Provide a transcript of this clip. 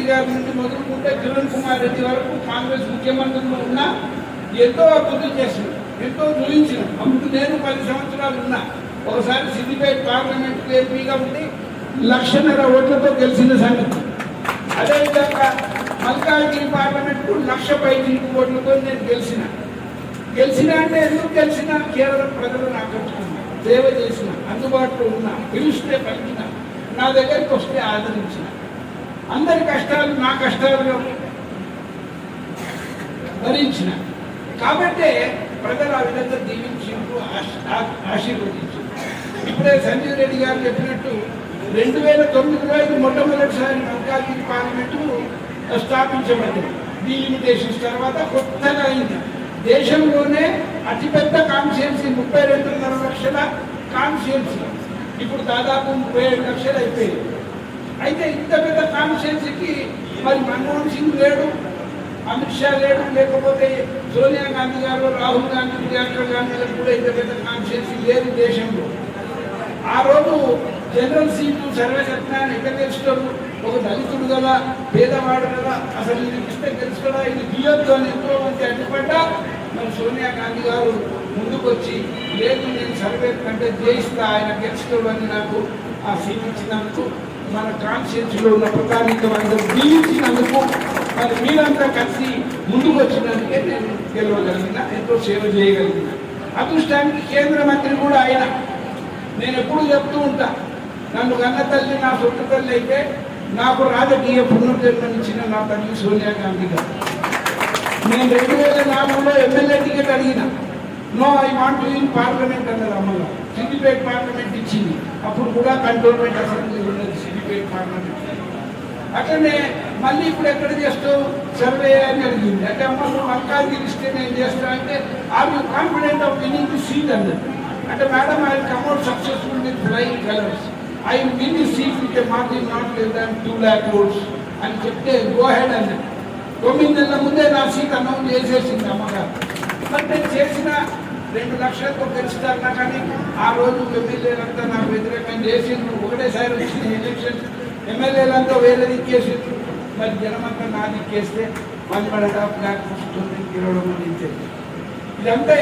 రెడ్డి గారి నుండి మొదలుకుంటే కిరణ్ కుమార్ రెడ్డి వరకు కాంగ్రెస్ ముఖ్యమంత్రులు ఉన్నా ఎంతో అభివృద్ధి చేసినాం, ఎంతో చూపించినాం. అప్పుడు నేను 10 సంవత్సరాలు ఉన్నా. ఒకసారి సిద్దిపేట పార్లమెంట్కి ఎంపీగా ఉండి 1,00,000 ఓట్లతో గెలిచిన సంగతి. అదేవిధంగా మల్కాజ్గిరి పార్లమెంట్కు 1,00,000 పైకి ఓట్లతో నేను గెలిచిన అంటే ఎందుకు గెలిచిన? కేవలం ప్రజలను ఆకర్షించిన, సేవ చేసిన, అందుబాటులో ఉన్న, పిలిస్తే పలికిన, నా దగ్గరికి వస్తే ఆదరించిన, అందరి కష్టాలు నా కష్టాలుగా భరించిన. కాబట్టే ప్రజలు ఆ విధంగా దీవించిండ్రు, ఆశీర్వదించారు. ఇప్పుడే సంజీవ్ రెడ్డి గారు చెప్పినట్టు 2009లో ఇది మొట్టమొదటిసారి మల్కాజ్గిరి పార్లమెంటు స్థాపించబడింది. డీలిమిటేషన్స్ తర్వాత కొత్తగా అయింది. దేశంలోనే అతిపెద్ద కాన్స్టిట్యుయెన్సీ 32.5 లక్షల కాన్స్టిట్యుయెన్సీ ఇప్పుడు దాదాపు 37 లక్షలు అయిపోయాయి. అయితే ఇంత పెద్ద కాన్స్టిట్యుయెన్సీకి మరి మన్మోహన్ సింగ్ లేడు, అమిత్ షా లేడు, లేకపోతే సోనియా గాంధీ గారు, రాహుల్ గాంధీ, ప్రియాంక గాంధీ గారు కూడా ఇంత పెద్ద కాన్స్టిట్యుయెన్సీ లేదు దేశంలో. ఆ రోజు జనరల్ సీటు సర్వసత్నాన్ని ఎక్కడ తెలుసుకోరు? ఒక దళితుడు కదా, పేదవాడు కదా, అసలు ఇది ఇస్తే తెలుసు కదా, ఇది తీయొద్దు అని ఎంతో మంది అడ్డుపడ్డా మరి సోనియా గాంధీ గారు ముందుకు వచ్చి లేదు నేను సర్వే కంటే చేయిస్తా, ఆయన గెలుస్తాడు అని నాకు ఆ సీట్ ఇచ్చినందుకు, మన కాన్స్టిట్యున్సీలో ఉన్న ప్రధానిక అందరూ దీవించినందుకు, మరి మీరంతా కలిసి ముందుకు వచ్చినందుకే నేను గెలవగలిగిన, ఎంతో సేవ చేయగలిగిన. అదృష్టానికి కేంద్ర మంత్రి కూడా ఆయన. నేను ఎప్పుడు చెప్తూ ఉంటా, నన్ను కన్న తల్లి నా సొంత తల్లి అయితే నాకు రాజకీయ పునర్జన్మనిచ్చిన నా తల్లి సోనియా గాంధీ గారు. నేను 2004లో ఎమ్మెల్యే టికెట్ అడిగిన, no I want to in parliament అన్నది అమ్మగా. సిద్దిపేట పార్లమెంట్ ఇచ్చింది, అప్పుడు కూడా కంటోన్మెంట్ అసెంబ్లీ ఉన్నది సిద్దిపేట పార్లమెంట్. అట్లనే మళ్ళీ ఇప్పుడు ఎక్కడ చేస్తావు సర్వే అని అడిగింది. అంటే అమ్మ నువ్వు మల్కాజ్గిరి ఇస్తే నేను చేస్తా అంటే are you confident of winning the seat అన్నది. అంటే madam I will come out successful with flying colours, I will win the seat with a margin not less than 2 lakh votes అని చెప్తే గో హెడ్ అన్నది. 9 నెలల ముందే నా seat announce చేసేసింది అమ్మగారు. మరి నేను చేసిన 2 లక్షలతో గెలుస్తాను. కానీ ఆ రోజు ఎమ్మెల్యేలంతా నాకు వ్యతిరేకంగా చేసిండ్రు. ఒకటేసారి వచ్చిన ఎలక్షన్ ఎమ్మెల్యేలంతా వేరే దిక్కేసిండ్రు. మరి జనమంతా నా దిక్కేస్తే 1.5 lakh వస్తుంది, 20 మంది ఇచ్చేది. ఇదంతా